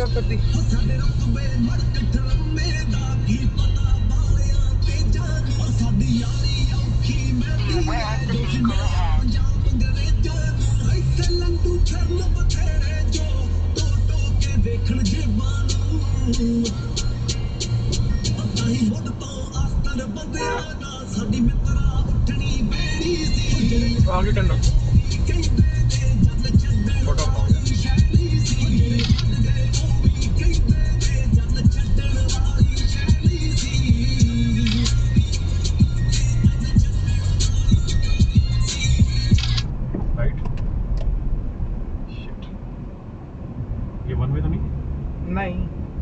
ਉੱਪਰ ਦੀ आगे Tanda photo right ये वन वे तो नहीं नहीं